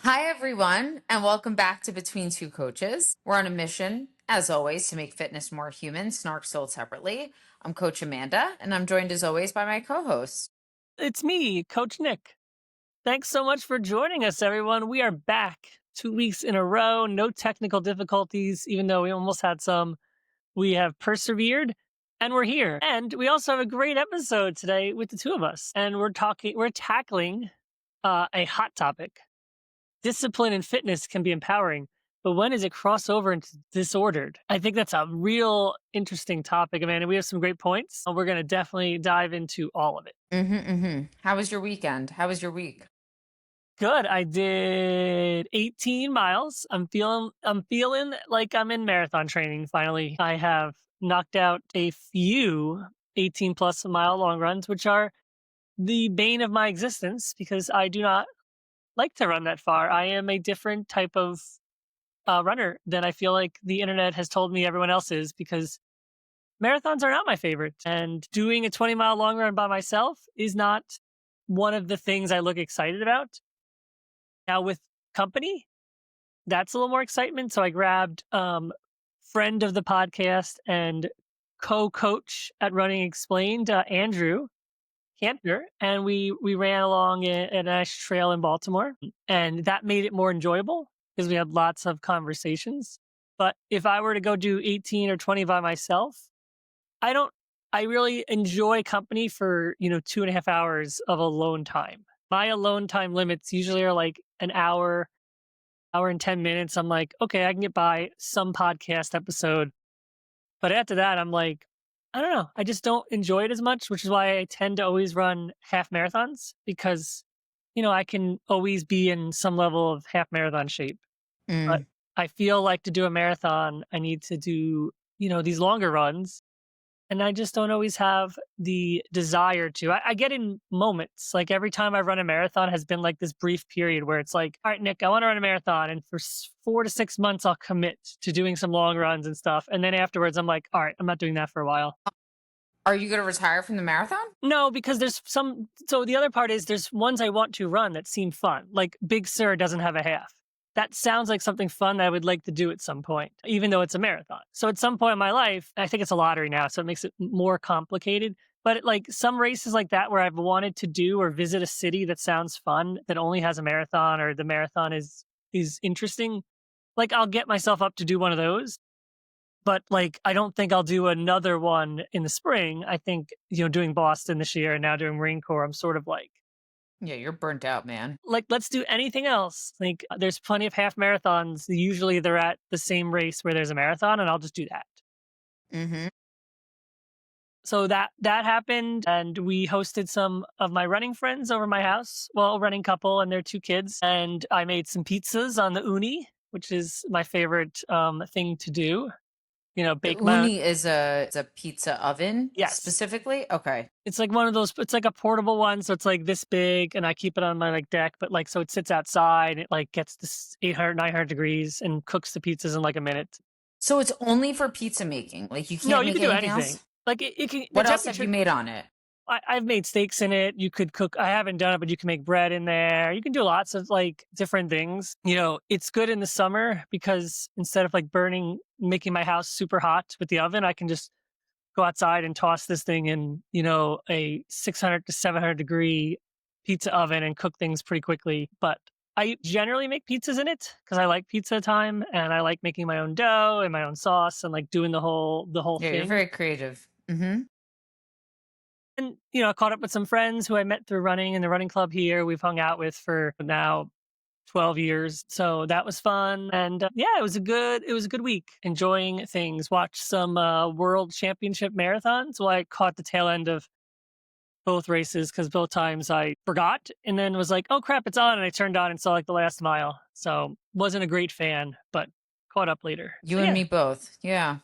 Hi, everyone, and welcome back to Between Two Coaches. We're on a mission, as always, to make fitness more human, snark sold separately. I'm Coach Amanda, and I'm joined as always by my co host. It's me, Coach Nick. Thanks so much for joining us, everyone. We are back 2 weeks in a row, no technical difficulties, even though we almost had some. We have persevered and we're here. And we also have a great episode today with the two of us. And we're tackling a hot topic. Discipline and fitness can be empowering, but when does it cross over into disordered? I think that's a real interesting topic, Amanda. We have some great points. And we're going to definitely dive into all of it. How was your weekend? How was your week? Good. I did 18 miles. I'm feeling like I'm in marathon training finally. I have knocked out a few 18 plus mile long runs, which are the bane of my existence because I do not like to run that far. I am a different type of runner than I feel like the internet has told me everyone else is because marathons are not my favorite. And doing a 20-mile long run by myself is not one of the things I look excited about. Now with company, that's a little more excitement. So I grabbed friend of the podcast and co-coach at Running Explained, Andrew Cantor, and we ran along a nice trail in Baltimore, and that made it more enjoyable because we had lots of conversations. But if I were to go do 18 or 20 by myself, I don't. I really enjoy company for 2.5 hours of alone time. My alone time limits usually are like an hour and 10 minutes. I'm like, okay, I can get by some podcast episode. But after that, I'm like, I don't know. I just don't enjoy it as much, which is why I tend to always run half marathons because, I can always be in some level of half marathon shape. But Mm. I feel like to do a marathon, I need to do, these longer runs and I just don't always have the desire to. I get in moments, like every time I run a marathon has been like this brief period where it's like, all right, Nick, I want to run a marathon. And for 4 to 6 months, I'll commit to doing some long runs and stuff. And then afterwards, I'm like, all right, I'm not doing that for a while. Are you going to retire from the marathon? No, because there's some. So the other part is there's ones I want to run that seem fun. Like Big Sur doesn't have a half. That sounds like something fun that I would like to do at some point, even though it's a marathon. So at some point in my life, I think it's a lottery now, so it makes it more complicated. But like some races like that where I've wanted to do or visit a city that sounds fun that only has a marathon or the marathon is interesting, like I'll get myself up to do one of those. But like I don't think I'll do another one in the spring. I think, doing Boston this year and now doing Marine Corps, I'm sort of Yeah, you're burnt out, man. let's do anything else. Like there's plenty of half marathons. Usually they're at the same race where there's a marathon and I'll just do that. hmm So that happened and we hosted some of my running friends over my house. Well, a running couple and their two kids. And I made some pizzas on the uni, which is my favorite thing to do. The Bake my own. uni is a pizza oven Yes. specifically. Okay. It's like one of those, it's like a portable one. So it's like this big and I keep it on my like deck, but like, so it sits outside. It like gets this 800, 900 degrees and cooks the pizzas in like a minute. So it's only for pizza making. Like you No, can't you make can do anything anything. else? Like it can, the What else have temperature. you made on it? I've made steaks in it. You could cook. I haven't done it, but you can make bread in there. You can do lots of like different things. It's good in the summer because instead of like making my house super hot with the oven, I can just go outside and toss this thing in, a 600 to 700 degree pizza oven and cook things pretty quickly. But I generally make pizzas in it because I like pizza time and I like making my own dough and my own sauce and like doing the whole Yeah, you're thing. very creative. And, I caught up with some friends who I met through running in the running club here. We've hung out with for now 12 years. So that was fun. And yeah, it was a good week enjoying things. Watched some world championship marathons. Well, I caught the tail end of both races because both times I forgot and then was like, oh crap, it's on. And I turned on and saw like the last mile. So wasn't a great fan, but caught up later. You So and yeah. me both. Yeah.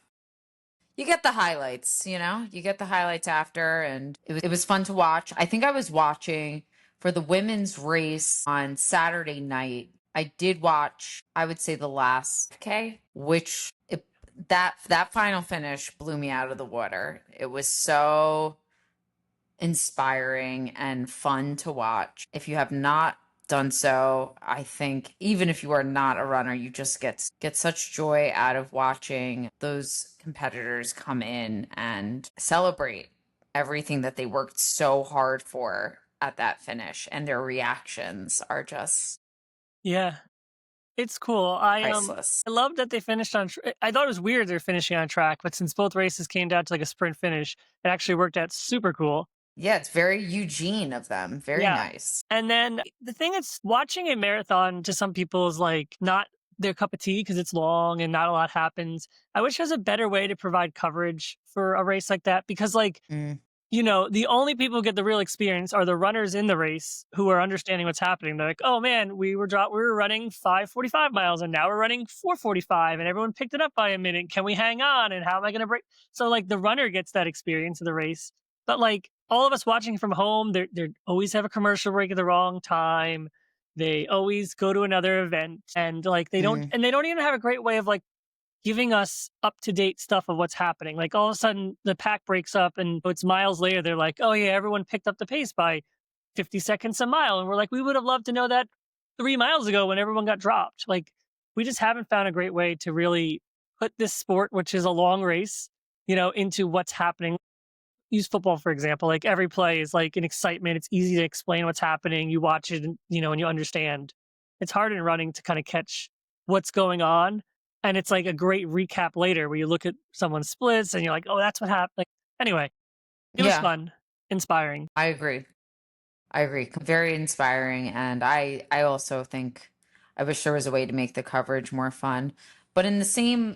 You get the highlights, you get the highlights after, and it was fun to watch. I think I was watching for the women's race on Saturday night. I did watch, I would say the last K, that final finish blew me out of the water. It was so inspiring and fun to watch. If you have not done so. I think even if you are not a runner, you just get such joy out of watching those competitors come in and celebrate everything that they worked so hard for at that finish, and their reactions are just Yeah. It's cool. priceless. I love that they finished on I thought it was weird they're finishing on track, but since both races came down to, like, a sprint finish, it actually worked out super cool. Yeah, it's very Eugene of them. Very Yeah. nice. And then the thing is watching a marathon to some people is, like, not their cup of tea because it's long and not a lot happens. I wish there was a better way to provide coverage for a race like that because, like, Mm, the only people who get the real experience are the runners in the race who are understanding what's happening. They're like, "Oh man, we were running 5:45 miles and now we're running 4:45 and everyone picked it up by a minute. Can we hang on? And how am I going to break?" So like the runner gets that experience of the race, but like all of us watching from home, they always have a commercial break at the wrong time. They always go to another event and like mm, they don't even have a great way of like giving us up to date stuff of what's happening. Like all of a sudden the pack breaks up and it's miles later. They're like, oh yeah, everyone picked up the pace by 50 seconds a mile. And we're like, we would have loved to know that 3 miles ago when everyone got dropped. Like we just haven't found a great way to really put this sport, which is a long race, into what's happening. Use football, for example, like every play is like an excitement. It's easy to explain what's happening. You watch it and you understand. It's hard in running to kind of catch what's going on. And it's like a great recap later where you look at someone's splits and you're like, oh, that's what happened. Like, anyway, it was yeah, fun, inspiring. I agree. I agree. Very inspiring. And I also think I wish there was a way to make the coverage more fun. But in the same,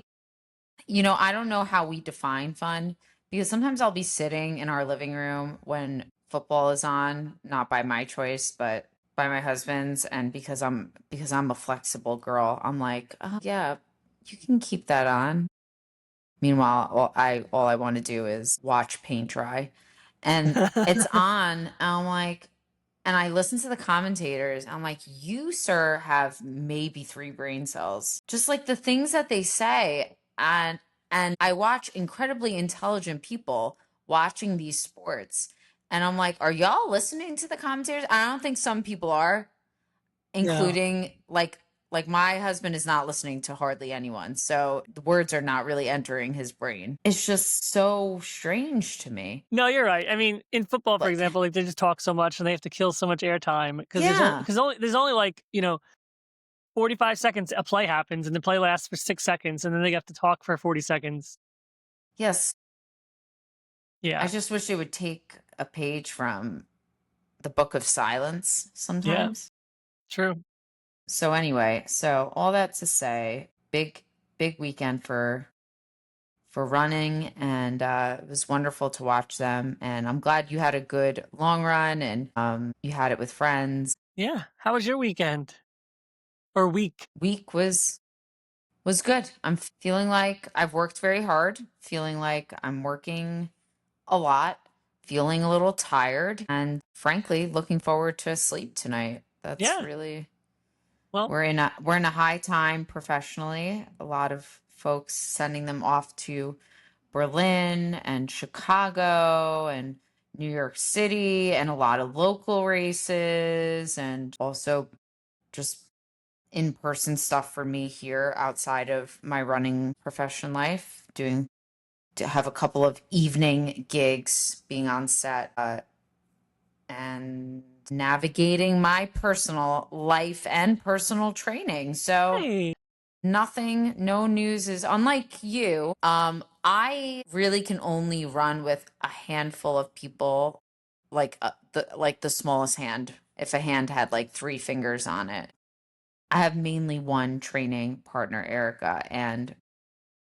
I don't know how we define fun because sometimes I'll be sitting in our living room when football is on, not by my choice, but by my husband's. And because I'm a flexible girl, I'm like, oh, yeah, you can keep that on. Meanwhile, all I want to do is watch paint dry. And it's on, and I'm like, and I listen to the commentators. I'm like, you, sir, have maybe three brain cells. Just like the things that they say. And I watch incredibly intelligent people watching these sports. And I'm like, are y'all listening to the commentators? I don't think some people are, No. including like my husband is not listening to hardly anyone. So the words are not really entering his brain. It's just so strange to me. No, you're right. I mean, in football, for Like, example, like they just talk so much and they have to kill so much airtime because yeah. there's only like 45 seconds a play happens and the play lasts for 6 seconds and then they have to talk for 40 seconds. Yes. I Yeah. just wish they would take a page from the Book of Silence Yeah. sometimes. True. So anyway, so all that to say, big weekend for running, and it was wonderful to watch them. And I'm glad you had a good long run, and you had it with friends. Yeah. How was your weekend or week? Week was good. I'm feeling like I've worked very hard, feeling like I'm working a lot, feeling a little tired, and frankly, looking forward to sleep tonight. That's Yeah. really Well, we're in a high time professionally. A lot of folks sending them off to Berlin and Chicago and New York City, and a lot of local races, and also just in-person stuff for me here outside of my running profession life, doing to have a couple of evening gigs, being on set, and navigating my personal life and personal training. So hey. no news is unlike you. I really can only run with a handful of people, like the smallest hand. If a hand had like three fingers on it, I have mainly one training partner, Erica, and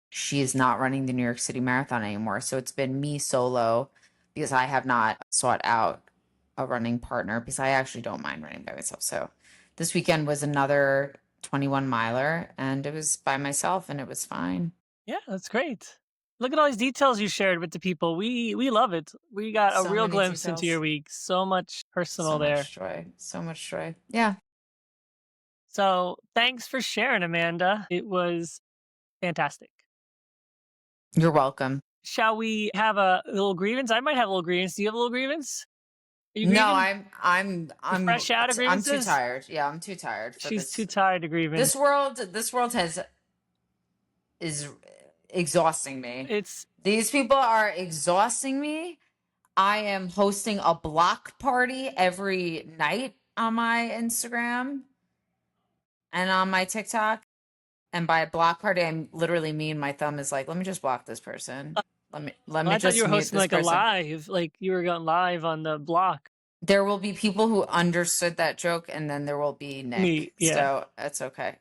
she is not running the New York City Marathon anymore. So it's been me solo because I have not sought out a running partner because I actually don't mind running by myself. So this weekend was another 21 miler, and it was by myself, and it was fine. Yeah, that's great. Look at all these details you shared with the people. We love it. We got a So real many glimpse into your details. week. So much So personal there. much joy. So much joy. Yeah. So thanks for sharing, Amanda. It was fantastic. You're welcome. Shall we have a little grievance? I might have a little grievance. Do you have a little grievance? Are you No, grieving? You're I'm fresh out of I'm too grievances? tired. Yeah, I'm too tired for She's too this. tired to grieve in. This world has is exhausting me. It's These people are exhausting me. I am hosting a block party every night on my Instagram and on my TikTok. And by block party, I literally mean my thumb is like, let me just block this person. Let me I thought you just were mute hosting this like a person. live, like you were going live on the block. There will be people who understood that joke, and then there will be Nick. Me, yeah. So that's okay.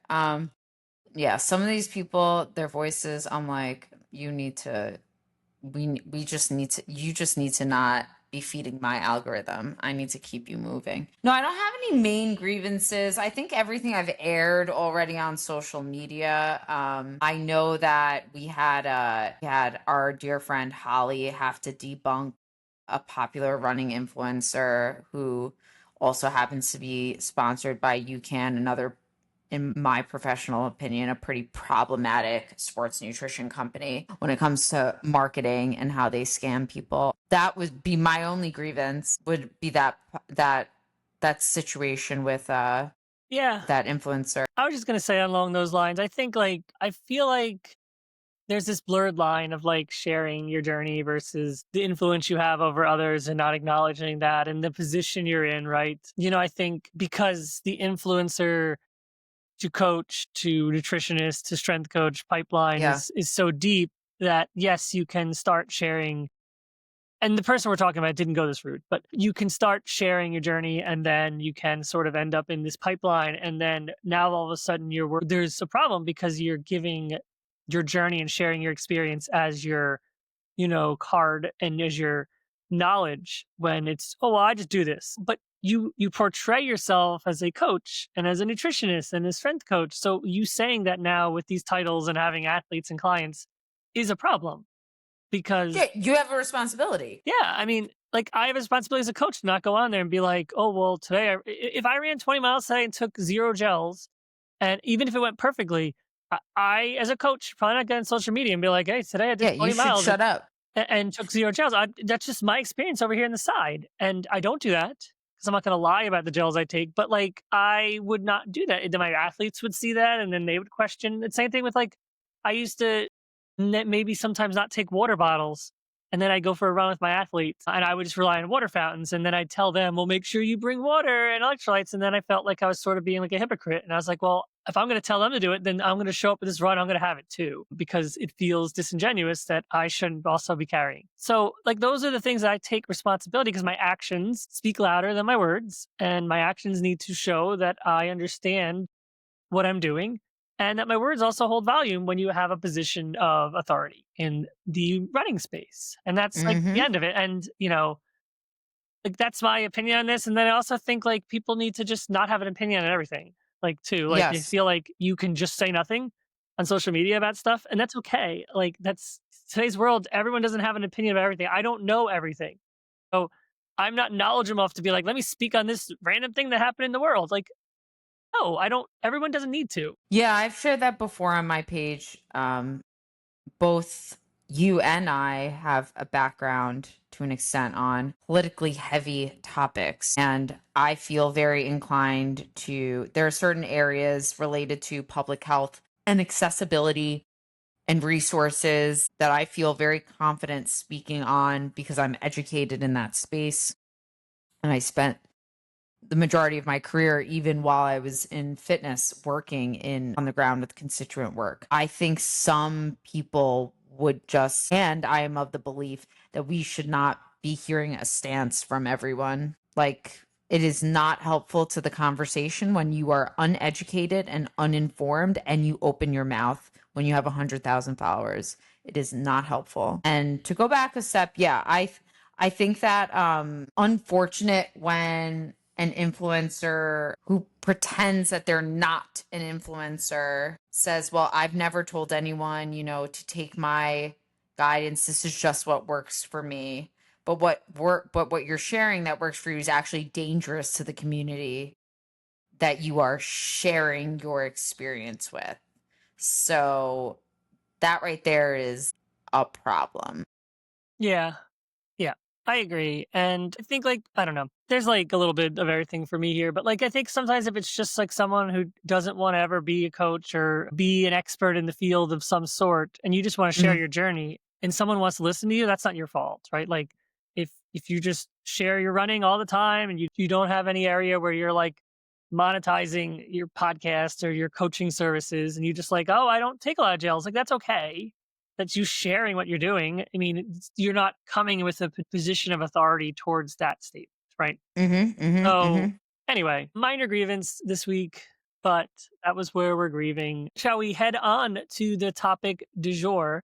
Yeah, some of these people, their voices, I'm like, you need to we just need to you just need to not be feeding my algorithm. I need to keep you moving. No, I don't have any main grievances. I think everything I've aired already on social media. I know that we had our dear friend Holly have to debunk a popular running influencer who also happens to be sponsored by UCAN, another, in my professional opinion, a pretty problematic sports nutrition company when it comes to marketing and how they scam people. That would be my only grievance, would be that situation with Yeah. that influencer. I was just gonna say along those lines, I think like I feel like there's this blurred line of like sharing your journey versus the influence you have over others and not acknowledging that and the position you're in, right? I think because the influencer to coach to nutritionist to strength coach pipeline Yeah. is so deep that yes, you can start sharing, and the person we're talking about didn't go this route, but you can start sharing your journey and then you can sort of end up in this pipeline. And then now all of a sudden there's a problem because you're giving your journey and sharing your experience as your, card and as your knowledge when it's, oh, well, I just do this. But you portray yourself as a coach and as a nutritionist and a strength coach. So you saying that now with these titles and having athletes and clients is a problem because Yeah, you have a responsibility. yeah, I mean, like I have a responsibility as a coach to not go on there and be like, oh, well, today, if I ran 20 miles today and took 0 gels, and even if it went perfectly, as a coach, probably not get on social media and be like, hey, today I did Yeah, you 20 should miles shut up. and took 0 gels. That's just my experience over here in the side. And I don't do that because I'm not going to lie about the gels I take, but like I would not do that. Then my athletes would see that and then they would question. The same thing with like, I used to maybe sometimes not take water bottles. And then I go for a run with my athletes and I would just rely on water fountains. And then I'd tell them, well, make sure you bring water and electrolytes. And then I felt like I was sort of being like a hypocrite. And I was like, well, if I'm going to tell them to do it, then I'm going to show up at this run. I'm going to have it too, because it feels disingenuous that I shouldn't also be carrying. So, like, those are the things that I take responsibility because my actions speak louder than my words. And my actions need to show that I understand what I'm doing and that my words also hold volume when you have a position of authority in the running space. And that's like the Mm-hmm. end of it. And, like that's my opinion on this. And then I also think like people need to just not have an opinion on everything. Like too, like I Yes. feel like you can just say nothing on social media about stuff, and that's okay. Like that's today's world. Everyone doesn't have an opinion about everything. I don't know everything, so I'm not knowledgeable enough to be like, let me speak on this random thing that happened in the world. Like, no, I don't. Everyone doesn't need to. Yeah, I've shared that before on my page. Both you and I have a background to an extent on politically heavy topics. And I feel very inclined there are certain areas related to public health and accessibility and resources that I feel very confident speaking on because I'm educated in that space. And I spent the majority of my career, even while I was in fitness, working in on the ground with constituent work. I think some people would just, and I am of the belief that we should not be hearing a stance from everyone. Like, it is not helpful to the conversation when you are uneducated and uninformed and you open your mouth when you have 100,000 followers. It is not helpful. And to go back a step, yeah, I think that unfortunate when an influencer who pretends that they're not an influencer says, well, I've never told anyone, to take my guidance. This is just what works for me. But what you're sharing that works for you is actually dangerous to the community that you are sharing your experience with. So that right there is a problem. Yeah, yeah. I agree. And I think, like, I don't know, there's like a little bit of everything for me here. But like, I think sometimes if it's just like someone who doesn't want to ever be a coach or be an expert in the field of some sort, and you just want to share Mhm. your journey and someone wants to listen to you, that's not your fault, right? Like, if you just share your running all the time and you don't have any area where you're like monetizing your podcast or your coaching services and you just like, oh, I don't take a lot of gels, like that's okay. That's you sharing what you're doing. I mean, you're not coming with a position of authority towards that statement, right? Mhm. Mhm. So, Mhm. anyway, minor grievance this week, but that was where we're grieving. Shall we head on to the topic du jour?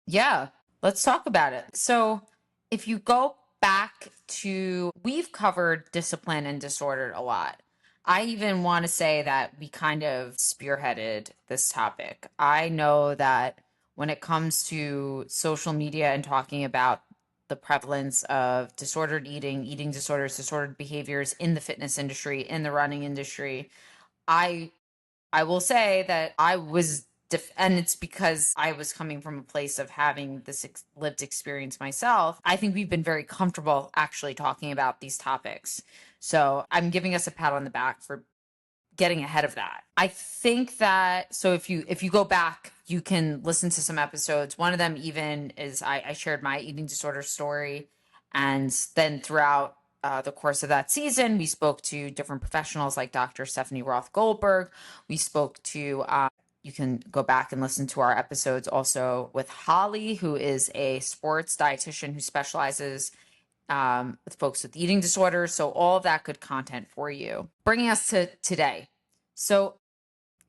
Yeah, let's talk about it. So, if you go back to, we've covered discipline and disordered a lot. I even want to say that we kind of spearheaded this topic. I know that when it comes to social media and talking about the prevalence of disordered eating, eating disorders, disordered behaviors in the fitness industry, in the running industry, I I will say that I was, and it's because I was coming from a place of having this lived experience myself. I think we've been very comfortable actually talking about these topics. So I'm giving us a pat on the back for getting ahead of that. I think that, so if you go back, you can listen to some episodes. One of them even is I shared my eating disorder story, and then throughout the course of that season, we spoke to different professionals like Dr. Stephanie Roth Goldberg. We spoke to you can go back and listen to our episodes also with Holly, who is a sports dietitian who specializes with folks with eating disorders. So, all of that good content for you. Bringing us to today. So,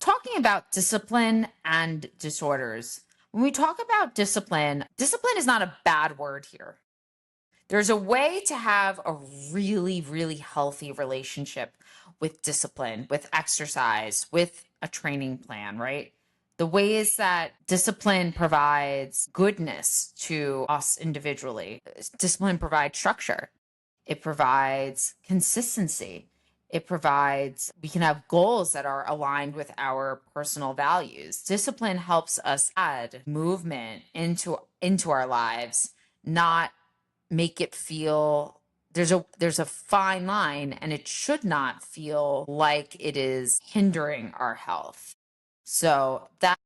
talking about discipline and disorders. When we talk about discipline, discipline is not a bad word here. There's a way to have a really, really healthy relationship with discipline, with exercise, with a training plan, right? The ways that discipline provides goodness to us individually. Discipline provides structure, it provides consistency. It provides, we can have goals that are aligned with our personal values. Discipline helps us add movement into our lives, not make it feel, there's a fine line, and it should not feel like it is hindering our health. So that,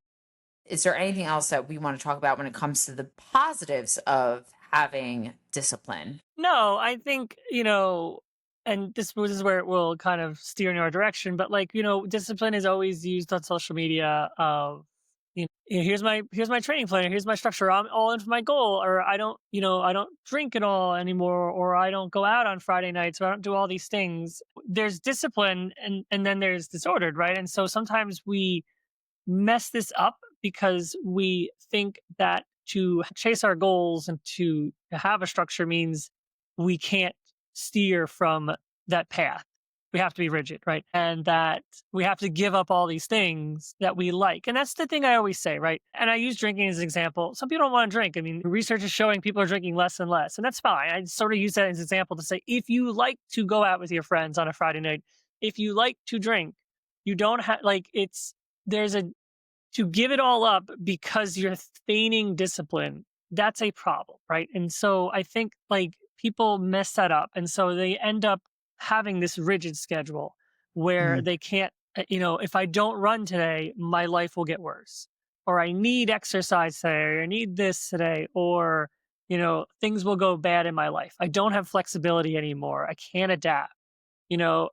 is there anything else that we want to talk about when it comes to the positives of having discipline? No, I think, and this is where it will kind of steer in our direction, but like, discipline is always used on social media of, here's my training plan, here's my structure, I'm all in for my goal, or I don't drink at all anymore, or I don't go out on Friday nights, or I don't do all these things. There's discipline and then there's disordered, right? And so sometimes we mess this up because we think that to chase our goals and to have a structure means we can't steer from that path. We have to be rigid, right? And that we have to give up all these things that we like. And that's the thing I always say, right? And I use drinking as an example. Some people don't want to drink. I mean, research is showing people are drinking less and less, and that's fine. I sort of use that as an example to say if you like to go out with your friends on a Friday night, if you like to drink, you don't have like there's a to give it all up because you're feigning discipline, that's a problem, right? And so I think like people mess that up. And so they end up having this rigid schedule where Mhm. they can't, if I don't run today, my life will get worse. Or I need exercise today, or I need this today, or, things will go bad in my life. I don't have flexibility anymore. I can't adapt.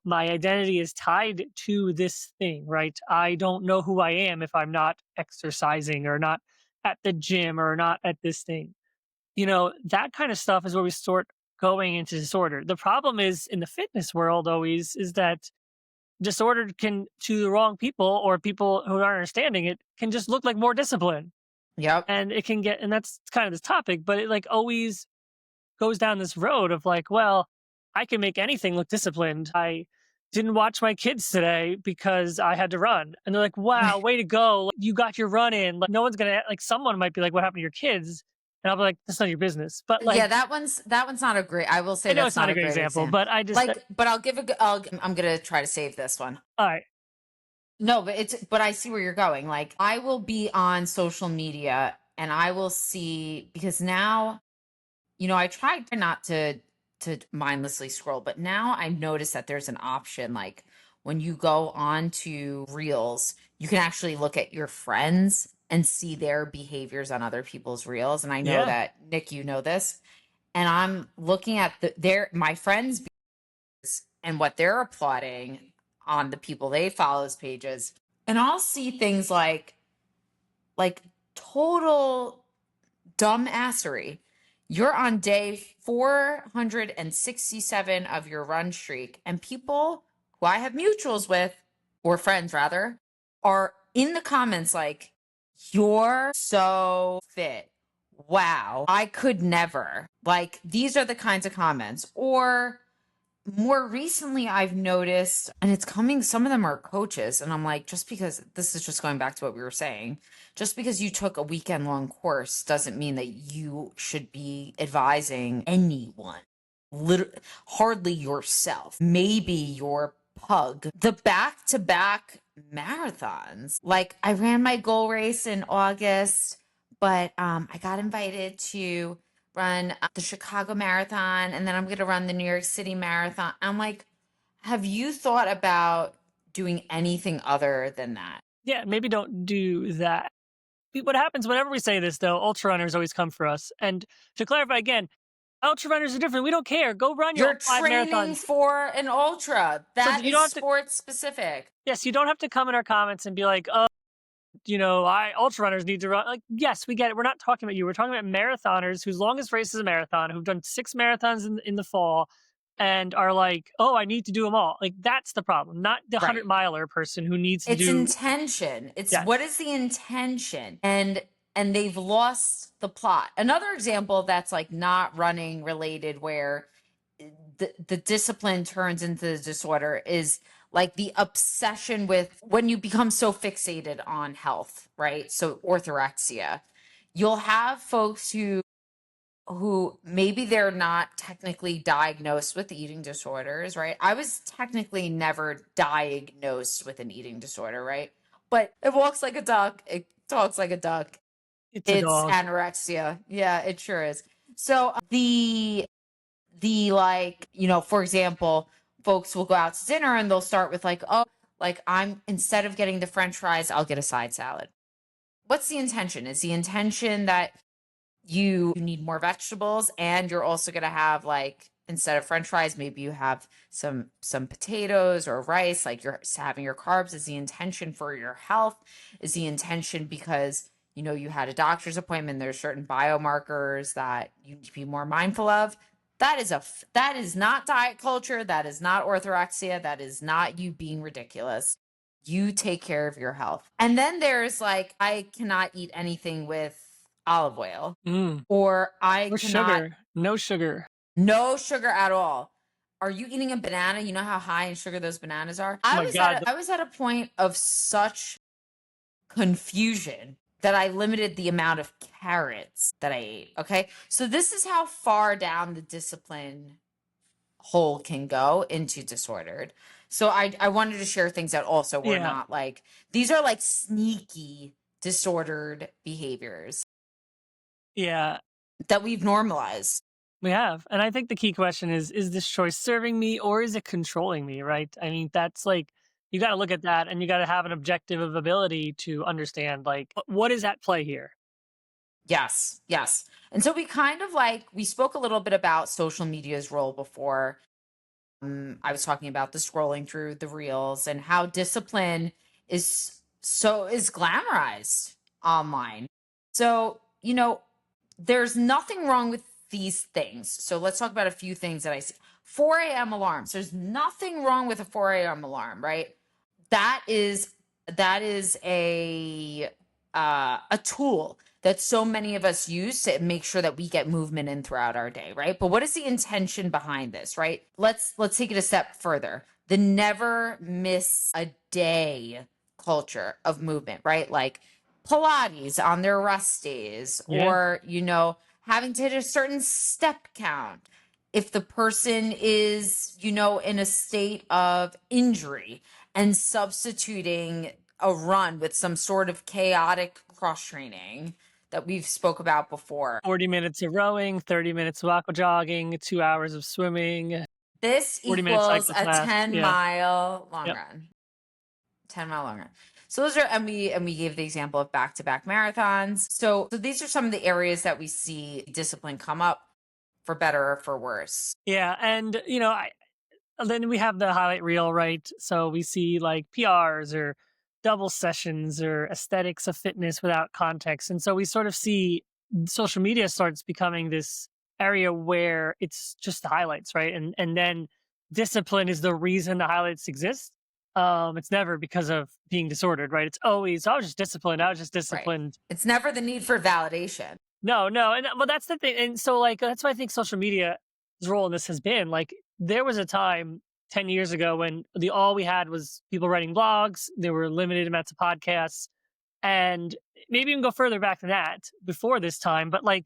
My identity is tied to this thing, right? I don't know who I am if I'm not exercising or not at the gym or not at this thing. That kind of stuff is where we start going into disorder. The problem is in the fitness world always is that disorder can, to the wrong people or people who aren't understanding it, can just look like more discipline. Yep. And it can get, and that's kind of this topic, but it like always goes down this road of like, well, I can make anything look disciplined. I didn't watch my kids today because I had to run. And they're like, wow, way to go. Like, you got your run in. Like, no one's going to, like, someone might be like, what happened to your kids? And I'll be like, that's none of your business. But Yeah, like, that one's not a great. I will I say know that's it's not not a a great great example, example. but I just, Like, but I'll give a. I'm gonna try to save this one. all right. No, but I see where you're going. Like, I will be on social media and I will see, because now I tried not to mindlessly scroll, but now I've noticed that there's an option like when you go on to Reels, you can actually look at your friends and see their behaviors on other people's Reels. And I know Yeah. that Nick, you know this, and I'm looking at their my friends and what they're applauding on the people they follows pages, and I'll see things like total dumbassery. You're on day 467 of your run streak, and people who I have mutuals with, or friends rather, are in the comments like, "You're so fit. Wow, I could never." Like, these are the kinds of comments. Or more recently, I've noticed, and it's coming, some of them are coaches, and I'm like, just because this is just going back to what we were saying, just because you took a weekend long course doesn't mean that you should be advising anyone, hardly yourself, maybe your pug. The back to back marathons. Like, I ran my goal race in August, but I got invited to run the Chicago Marathon, and then I'm going to run the New York City Marathon. I'm like, have you thought about doing anything other than that? Yeah, maybe don't do that. What happens whenever we say this, though, ultra runners always come for us. And to clarify again, ultra runners are different. We don't care. Go run your You're 5 marathons. training for an ultra. So That that you is don't have to, sports specific. yes, you don't have to come in our comments and be like, oh, I ultra runners need to run. Like, yes, we get it. We're not talking about you. We're talking about marathoners whose longest race is a marathon, who've done 6 marathons in the fall and are like, oh, I need to do them all. Like, that's the problem, not the 100 Right. miler person who needs to It's do, intention. It's what yes. is the intention? And they've lost the plot. Another example that's like not running related where the discipline turns into the disorder is like the obsession with when you become so fixated on health, right? So orthorexia. You'll have folks who maybe they're not technically diagnosed with eating disorders, right? I was technically never diagnosed with an eating disorder, right? But it walks like a duck, it talks like a duck. It's a It's dog. anorexia. Yeah, it sure is. So the like, for example, folks will go out to dinner and they'll start with like, "Oh, like I'm instead of getting the french fries, I'll get a side salad." What's the intention? Is the intention that you need more vegetables and you're also going to have like instead of french fries maybe you have some potatoes or rice, like you're having your carbs? Is the intention for your health? Is the intention because you had a doctor's appointment, there's certain biomarkers that you need to be more mindful of? That is not diet culture, that is not orthorexia, that is not you being ridiculous. You take care of your health. And then there's like, I cannot eat anything with olive oil, Mm. or I Or cannot, sugar. No sugar. no sugar at all. Are you eating a banana? You know how high in sugar those bananas are? Oh my God. I was at a point of such confusion that I limited the amount of carrots that I ate. Okay. So this is how far down the discipline hole can go into disordered. So I wanted to share things that also were Yeah. not like, these are like sneaky disordered behaviors Yeah. that we've normalized. We have. And I think the key question is this choice serving me or is it controlling me, right? I mean, that's like, you got to look at that and you got to have an objective of ability to understand, like, what is at play here? Yes, yes. And so we kind of like, we spoke a little bit about social media's role before. I was talking about the scrolling through the reels and how discipline is glamorized online. So, there's nothing wrong with these things. So let's talk about a few things that I see. 4 a.m. alarms. There's nothing wrong with a 4 a.m. alarm, right? That is a tool that so many of us use to make sure that we get movement in throughout our day, right? But what is the intention behind this, right? Let's take it a step further. The never miss a day culture of movement, right? Like Pilates on their rest days, Yeah. or having to hit a certain step count if the person is in a state of injury, and substituting a run with some sort of chaotic cross training that we've spoke about before. 40 minutes of rowing, 30 minutes of aqua jogging, 2 hours of swimming, This 40-minute equals cycle a class. 10 Yeah. mile long Yep. run. 10-mile long run. So those are, and we gave the example of back-to-back marathons. So these are some of the areas that we see discipline come up for better or for worse. Yeah. And, then we have the highlight reel, right? So we see like PRs or double sessions or aesthetics of fitness without context. And so we sort of see social media starts becoming this area where it's just the highlights, right? And then discipline is the reason the highlights exist. It's never because of being disordered, right? It's always I was just disciplined. I was just Right. disciplined. It's never the need for validation. No, no, and well, that's the thing, and so like that's why I think social media's role in this has been like there was a time 10 years ago when the all we had was people writing blogs. There were limited amounts of podcasts, and maybe even go further back than that before this time. But like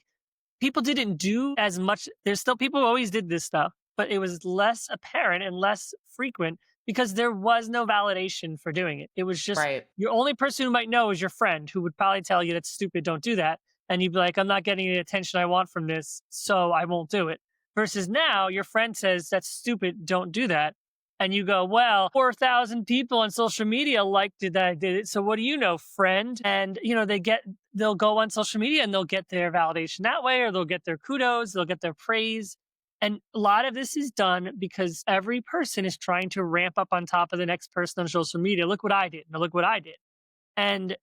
people didn't do as much. There's still people who always did this stuff, but it was less apparent and less frequent because there was no validation for doing it. It was just Right. your only person who might know is your friend who would probably tell you that's stupid, don't do that. And you'd be like, I'm not getting the attention I want from this, so I won't do it. Versus now, your friend says, that's stupid, don't do that. And you go, well, 4,000 people on social media liked it that I did it. So what do you know, friend? And, they'll go on social media and they'll get their validation that way, or they'll get their kudos, they'll get their praise. And a lot of this is done because every person is trying to ramp up on top of the next person on social media. Look what I did. Now look what I did. And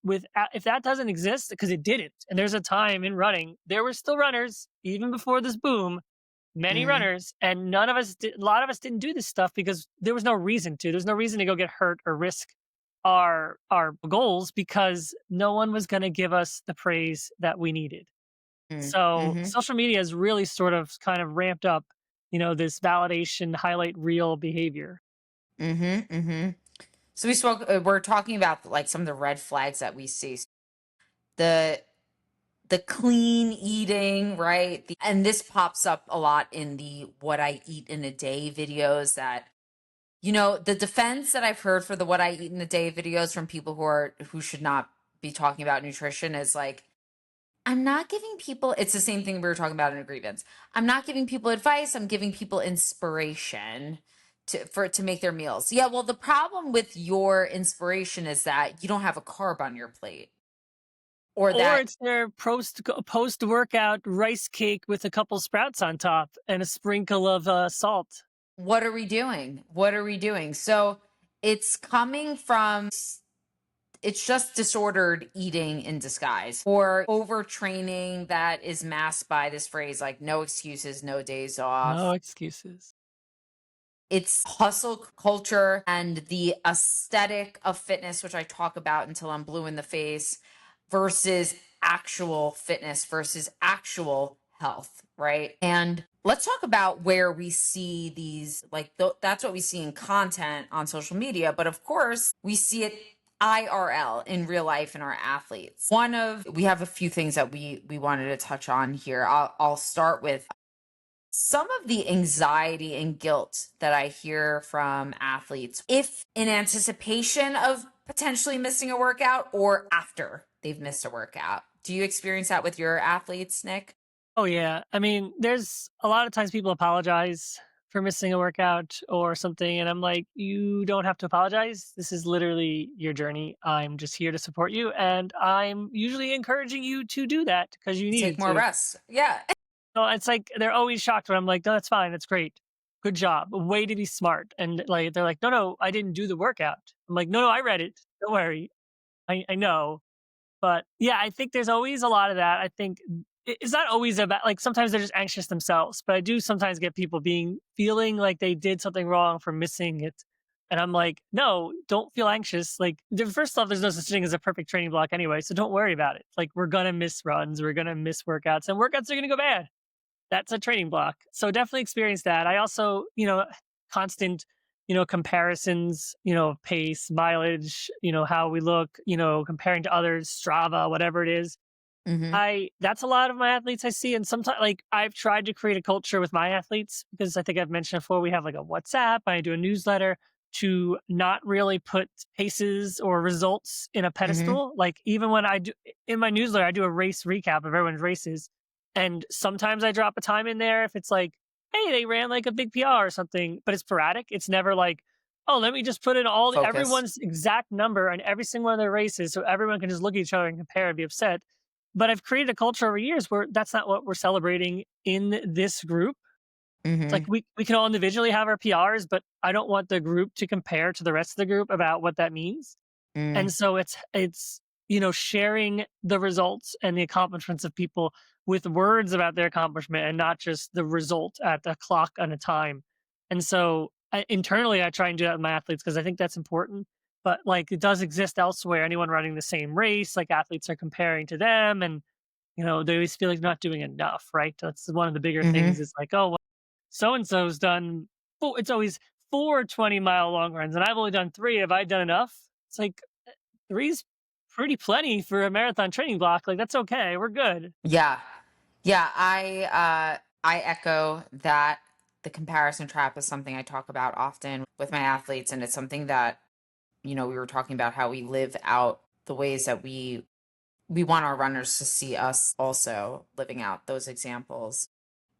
if that doesn't exist, because it didn't, and there's a time in running, there were still runners, even before this boom, many Hmm. runners, and none of us did, a lot of us didn't do this stuff because there was no reason to. There's no reason to go get hurt or risk our goals because no one was going to give us the praise that we needed. So Mm-hmm. social media has really sort of kind of ramped up, this validation highlight reel behavior. Mm-hmm. Mm-hmm. So we're talking about like some of the red flags that we see. The the clean eating, right? And this pops up a lot in the what I eat in a day videos that the defense that I've heard for the what I eat in a day videos from people who should not be talking about nutrition is like, I'm not giving people, it's the same thing we were talking about in a grievance. I'm not giving people advice, I'm giving people inspiration to make their meals. Yeah, well, the problem with your inspiration is that you don't have a carb on your plate, or Or that it's their post workout rice cake with a couple sprouts on top and a sprinkle of salt. what are we doing? What are we doing? So it's coming from, it's just disordered eating in disguise or overtraining that is masked by this phrase like no excuses, no days No off. excuses. It's hustle culture and the aesthetic of fitness, which I talk about until I'm blue in the face, versus actual fitness versus actual health, right? And let's talk about where we see these, like, that's what we see in content on social media. But of course, we see it IRL in real life in our athletes. We have a few things that we wanted to touch on here. I'll start with some of the anxiety and guilt that I hear from athletes, if in anticipation of potentially missing a workout or after they've missed a workout. Do you experience that with your athletes, Nick? Oh yeah. I mean, there's a lot of times people apologize for missing a workout or something, and I'm like, you don't have to apologize. This is literally your journey. I'm just here to support you, and I'm usually encouraging you to do that because you Take needed more to. rest. Yeah. So it's like they're always shocked when I'm like, no, that's fine, that's great. Good job. Way to be smart. And like they're like, no, no, I didn't do the workout. I'm like, no, no, I read it. Don't worry. I know. But yeah, I think there's always a lot of that. I think it's not always about like sometimes they're just anxious themselves, but I do sometimes get people feeling like they did something wrong for missing it. And I'm like, no, don't feel anxious. Like, first off, there's no such thing as a perfect training block anyway. So don't worry about it. Like, we're going to miss runs, we're going to miss workouts, and workouts are going to go bad. That's a training block. So definitely experience that. I also, constant, comparisons, pace, mileage, how we look, comparing to others, Strava, whatever it is. Hmm. That's a lot of my athletes I see. And sometimes like I've tried to create a culture with my athletes because I think I've mentioned before, we have like a WhatsApp, I do a newsletter to not really put paces or results in a Mm-hmm. pedestal. Like even when I do in my newsletter, I do a race recap of everyone's races. And sometimes I drop a time in there if it's like, hey, they ran like a big PR or something, but it's sporadic. It's never like, oh, let me just put in Focus. everyone's exact number and every single one of their races so everyone can just look at each other and compare and be upset. But I've created a culture over years where that's not what we're celebrating in this group. It's Mm-hmm. like we can all individually have our PRs, but I don't want the group to compare to the rest of the group about what that means. Mm. And so it's sharing the results and the accomplishments of people with words about their accomplishment and not just the result at the clock and a time. And so internally, I try and do that with my athletes because I think that's important. But like it does exist elsewhere. Anyone running the same race, like athletes are comparing to them, and they always feel like not doing enough. Right? That's one of the bigger things. Mm-hmm. Is like, oh, so and so's done. It's always 4 20-mile long runs, and I've only done three. Have I done enough? It's like three's pretty plenty for a marathon training block. Like that's okay. We're good. Yeah. Yeah, I echo that. The comparison trap is something I talk about often with my athletes, and it's something that, we were talking about how we live out the ways that we want our runners to see us also living out those examples.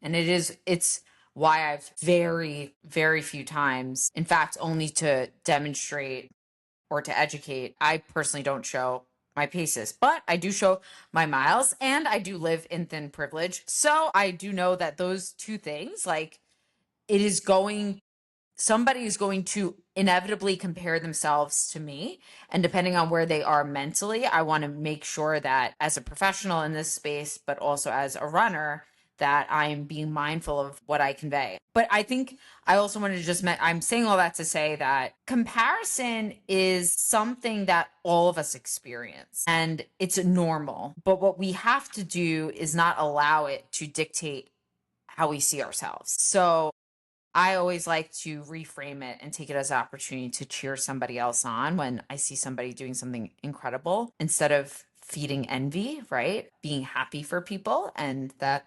And it's why I've very, very few times, in fact, only to demonstrate or to educate, I personally don't show my paces, but I do show my miles, and I do live in thin privilege. So I do know that those two things, like, it is going somebody is going to inevitably compare themselves to me. And depending on where they are mentally, I want to make sure that as a professional in this space, but also as a runner, that I am being mindful of what I convey. But I think I also wanted to I'm saying all that to say that comparison is something that all of us experience and it's normal. But what we have to do is not allow it to dictate how we see ourselves. So I always like to reframe it and take it as an opportunity to cheer somebody else on when I see somebody doing something incredible instead of feeding envy, right? Being happy for people. And that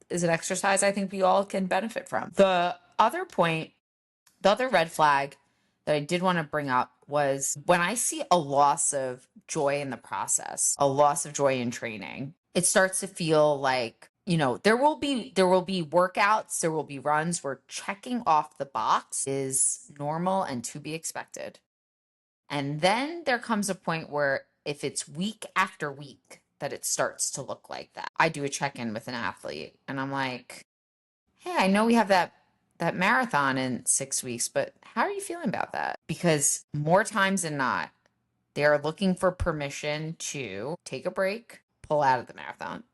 is an exercise I think we all can benefit from. The other red flag that I did want to bring up was when I see a loss of joy in the process, a loss of joy in training, it starts to feel like, there will be workouts, there will be runs where checking off the box is normal and to be expected. And then there comes a point where if it's week after week that it starts to look like that. I do a check-in with an athlete and I'm like, hey, I know we have that marathon in 6 weeks, but how are you feeling about that? Because more times than not, they are looking for permission to take a break, pull out of the marathon.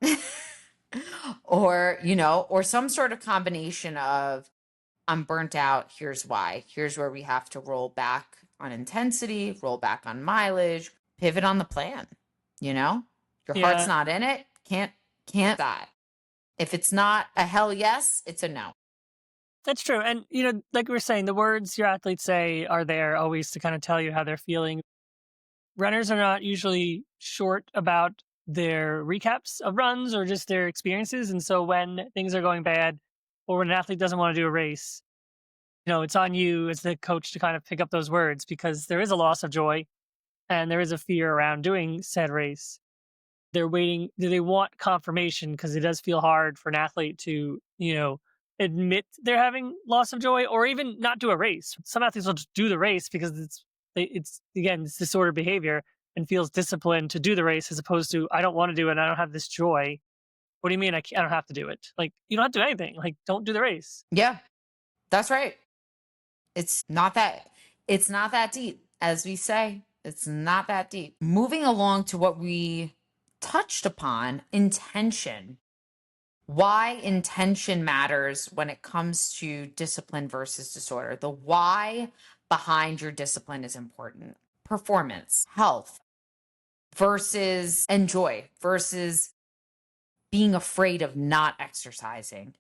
Or some sort of combination of I'm burnt out, here's why. Here's where we have to roll back on intensity, roll back on mileage, pivot on the plan, you know? Your heart's Yeah, not in it, can't that. If it's not a hell yes, it's a no. that's true. And like we were saying, the words your athletes say are there always to kind of tell you how they're feeling. Runners are not usually short about their recaps of runs or just their experiences. And so when things are going bad or when an athlete doesn't want to do a race, it's on you as the coach to kind of pick up those words because there is a loss of joy and there is a fear around doing said race. They're waiting. Do they want confirmation? Because it does feel hard for an athlete to, admit they're having loss of joy or even not do a race. Some athletes will just do the race because it's again, it's disordered behavior and feels disciplined to do the race as opposed to, I don't want to do it. And I don't have this joy. What do you mean? I don't have to do it. Like, you don't have to do anything. Like, don't do the race. Yeah, that's right. It's not that it's not that deep, as we say. It's not that deep. Moving along to what we touched upon, intention. Why intention matters when it comes to discipline versus disorder. The why behind your discipline is important. Performance, health versus enjoy versus being afraid of not exercising,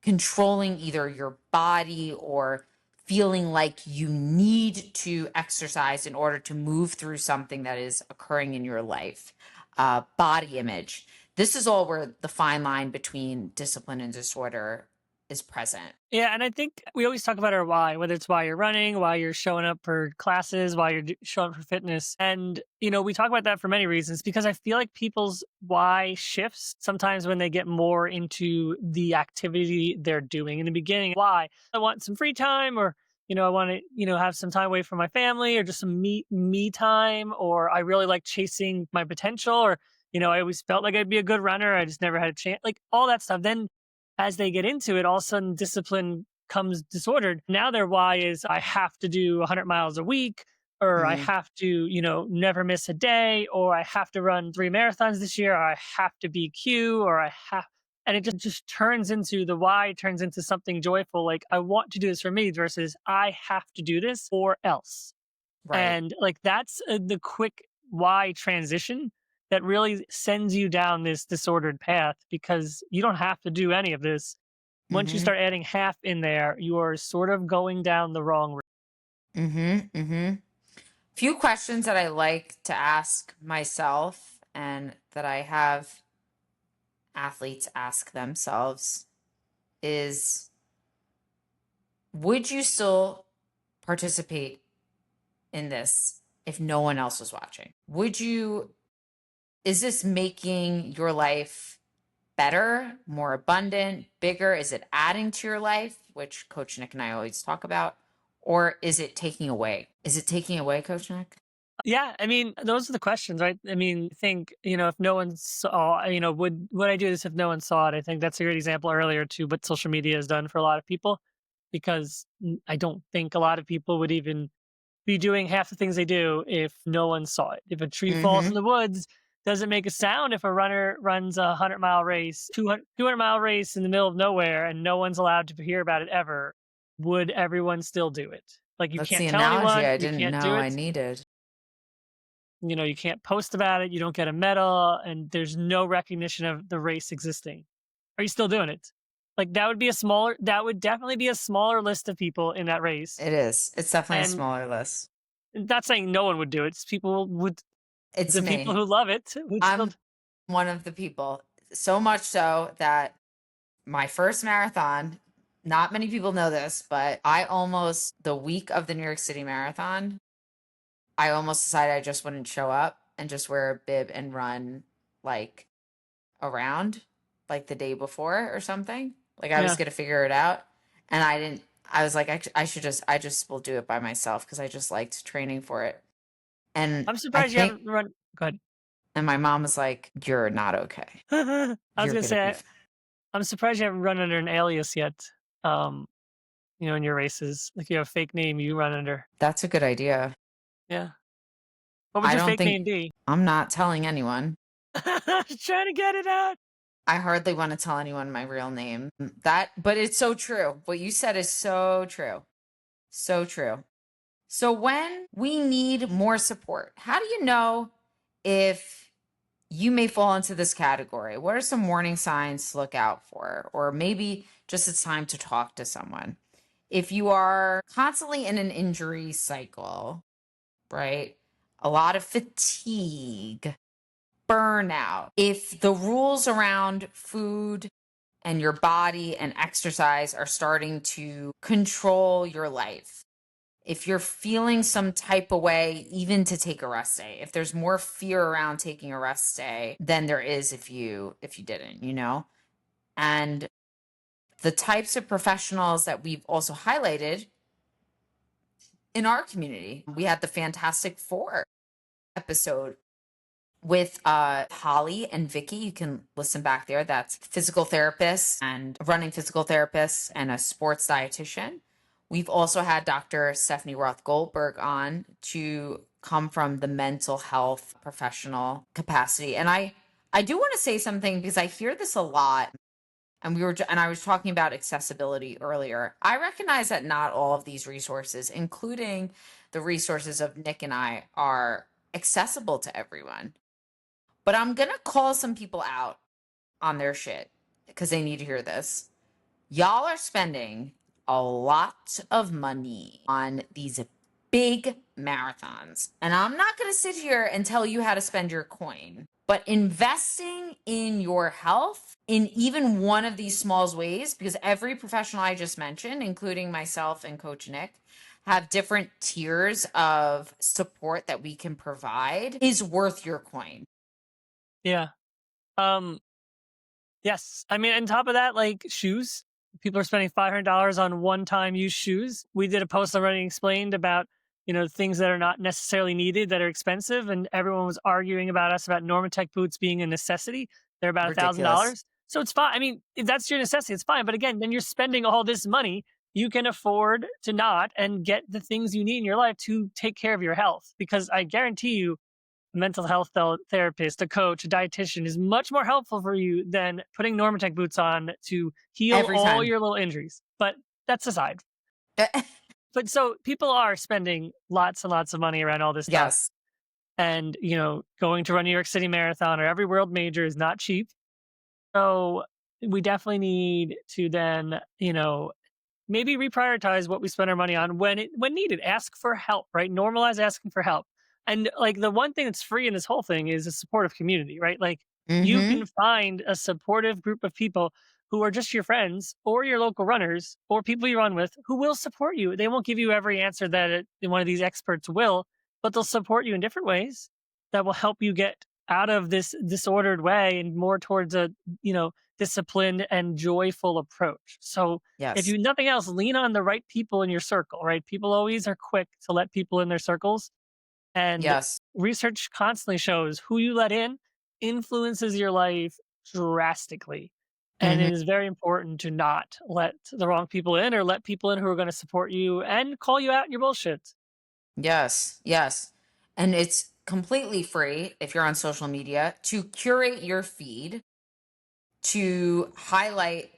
controlling either your body or feeling like you need to exercise in order to move through something that is occurring in your life. Body image. This is all where the fine line between discipline and disorder is present. Yeah, and I think we always talk about our why, whether it's why you're running, why you're showing up for classes, why you're showing up for fitness. And, we talk about that for many reasons because I feel like people's why shifts sometimes when they get more into the activity they're doing. In the beginning, why? I want some free time, or, I want to, have some time away from my family, or just some me time, or I really like chasing my potential, or, I always felt like I'd be a good runner. I just never had a chance, like all that stuff. Then as they get into it, all of a sudden discipline comes disordered. Now their why is I have to do 100 miles a week, or I Mm, have to, never miss a day, or I have to run 3 marathons this year, or I have to be Q, or I have, and it just turns into the why turns into something joyful. Like I want to do this for me versus I have to do this or else. right. And like that's the quick why transition that really sends you down this disordered path because you don't have to do any of this. Once you Mm-hmm. start adding half in there, you're sort of going down the wrong route. Mm-hmm. Mm-hmm. Few questions that I like to ask myself and that I have athletes ask themselves is, would you still participate in this if no one else was watching? Would you, is this making your life better, more abundant, bigger? Is it adding to your life, which Coach Nick and I always talk about? Or is it taking away? Is it taking away, Coach Nick? Yeah, I mean, those are the questions, right? I mean, think, if no one saw, would I do this if no one saw it? I think that's a great example earlier to what social media has done for a lot of people because I don't think a lot of people would even be doing half the things they do if no one saw it. If a tree falls in Mm-hmm. the woods, doesn't make a sound if a runner runs a 100-mile race, 200-mile race in the middle of nowhere and no one's allowed to hear about it ever. Would everyone still do it? Like you That's the can't tell analogy anyone, I you didn't can't do know I it. needed. You can't post about it, you don't get a medal, and there's no recognition of the race existing. Are you still doing it? Like that would definitely be a smaller list of people in that race. It is. It's definitely a And smaller list. not saying no one would do it. People would, It's the people me. who love it would still. I'm one of the people. So much so that my first marathon, not many people know this, but I almost, the week of the New York City Marathon, I almost decided I just wouldn't show up and just wear a bib and run like around like the day before or something. Like I was Yeah, going to figure it out. And I didn't, I was like, I just will do it by myself because I just liked training for it. And I'm I surprised you think, haven't run. Go ahead. and my mom was like, you're not okay. I was You're gonna going to be say fine. I'm surprised you haven't run under an alias yet. Um, in your races, like you have a fake name you run under. That's a good idea. Yeah. What would I your don't fake think name be? I'm not telling anyone. Trying to get it out. I hardly want to tell anyone my real name. That, but it's so true. What you said is so true. So true. So when we need more support, how do you know if you may fall into this category? What are some warning signs to look out for? Or maybe just it's time to talk to someone. If you are constantly in an injury cycle, right? A lot of fatigue, burnout. If the rules around food and your body and exercise are starting to control your life, if you're feeling some type of way, even to take a rest day, if there's more fear around taking a rest day than there is if you didn't, and the types of professionals that we've also highlighted in our community, we had the Fantastic Four episode with Holly and Vicky. You can listen back there. That's physical therapists and running physical therapists and a sports dietitian. We've also had Dr. Stephanie Roth Goldberg on to come from the mental health professional capacity. And I do want to say something because I hear this a lot. And I was talking about accessibility earlier. I recognize that not all of these resources, including the resources of Nick and I, are accessible to everyone. But I'm going to call some people out on their shit because they need to hear this. Y'all are spending a lot of money on these big marathons. And I'm not going to sit here and tell you how to spend your coin. But investing in your health in even one of these small ways, because every professional I just mentioned, including myself and Coach Nick, have different tiers of support that we can provide, is worth your coin. Yeah. Um, yes. I mean, on top of that, like shoes, people are spending $500 on one-time use shoes. We did a post already explained about, things that are not necessarily needed that are expensive, and everyone was arguing about us about Normatec boots being a necessity. They're about Ridiculous. $1,000. So it's fine. I mean, if that's your necessity, it's fine. But again, then you're spending all this money you can afford to not and get the things you need in your life to take care of your health. Because I guarantee you, mental health therapist, a coach, a dietitian is much more helpful for you than putting Normatec boots on to heal Every all time. your little injuries. But that's aside. But so people are spending lots and lots of money around all this stuff. Yes. And, going to run New York City Marathon or every world major is not cheap. So we definitely need to then, maybe reprioritize what we spend our money on when needed. Ask for help, right? Normalize asking for help. And like the one thing that's free in this whole thing is a supportive community, right? Like you Mm-hmm. can find a supportive group of people who are just your friends or your local runners or people you run with who will support you. They won't give you every answer that one of these experts will, but they'll support you in different ways that will help you get out of this disordered way and more towards a, disciplined and joyful approach. So if Yes. you nothing else, lean on the right people in your circle, right? People always are quick to let people in their circles. And Yes. research constantly shows who you let in influences your life drastically. And Mm-hmm. it is very important to not let the wrong people in or let people in who are going to support you and call you out in your bullshit. Yes. Yes. And it's completely free if you're on social media to curate your feed to highlight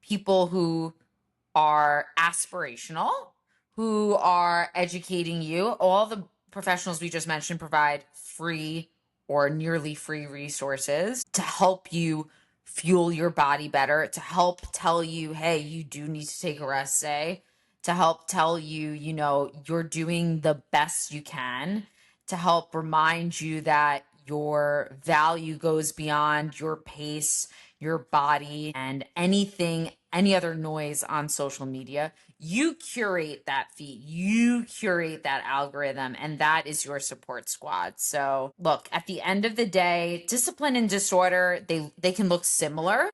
people who are aspirational, who are educating you. All the professionals we just mentioned provide free or nearly free resources to help you fuel your body better, to help tell you, hey, you do need to take a rest day, to help tell you, you're doing the best you can, to help remind you that your value goes beyond your pace, your body, and any other noise on social media. You curate that feed, you curate that algorithm, and that is your support squad. So, look, at the end of the day, discipline and disorder, they can look similar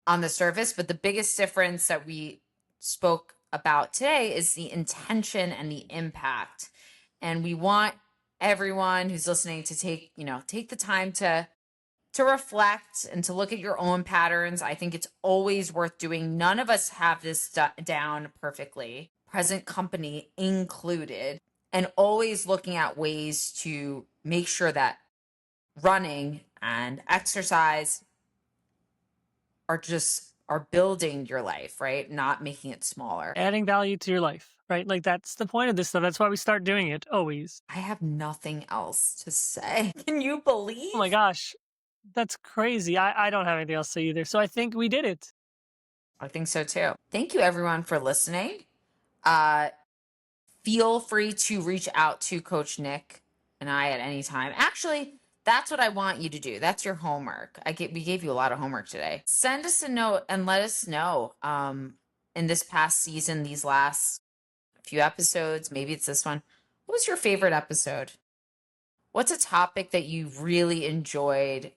on the surface, but the biggest difference that we spoke about today is the intention and the impact. And we want everyone who's listening to take the time to reflect and to look at your own patterns. I think it's always worth doing. None of us have this down perfectly, present company included, and always looking at ways to make sure that running and exercise are building your life, right? Not making it smaller. Adding value to your life, right? Like that's the point of this stuff. That's why we start doing it always. I have nothing else to say. Can you Oh my believe? gosh. That's crazy. I don't have anything else to say either. So I think we did it. I think so too. Thank you everyone for listening. Uh Feel free to reach out to Coach Nick and I at any time. Actually, that's what I want you to do. That's your homework. We gave you a lot of homework today. Send us a note and let us know. In this past season, these last few episodes, maybe it's this one. What was your favorite episode? What's a topic that you really enjoyed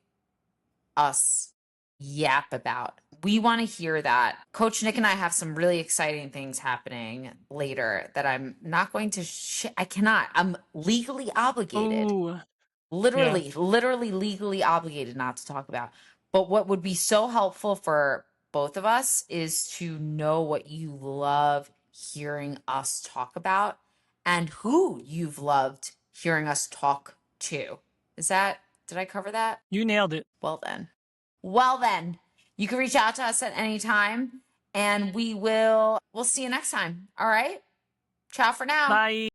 us yap about? We want to hear that. Coach Nick and I have some really exciting things happening later that I'm not going to I cannot. I'm legally obligated. Oh, yeah. Literally legally obligated not to talk about. But what would be so helpful for both of us is to know what you love hearing us talk about and who you've loved hearing us talk to. Did I cover that? You nailed it. Well then. Well then, you can reach out to us at any time and we'll see you next time. All right? Ciao for now. Bye.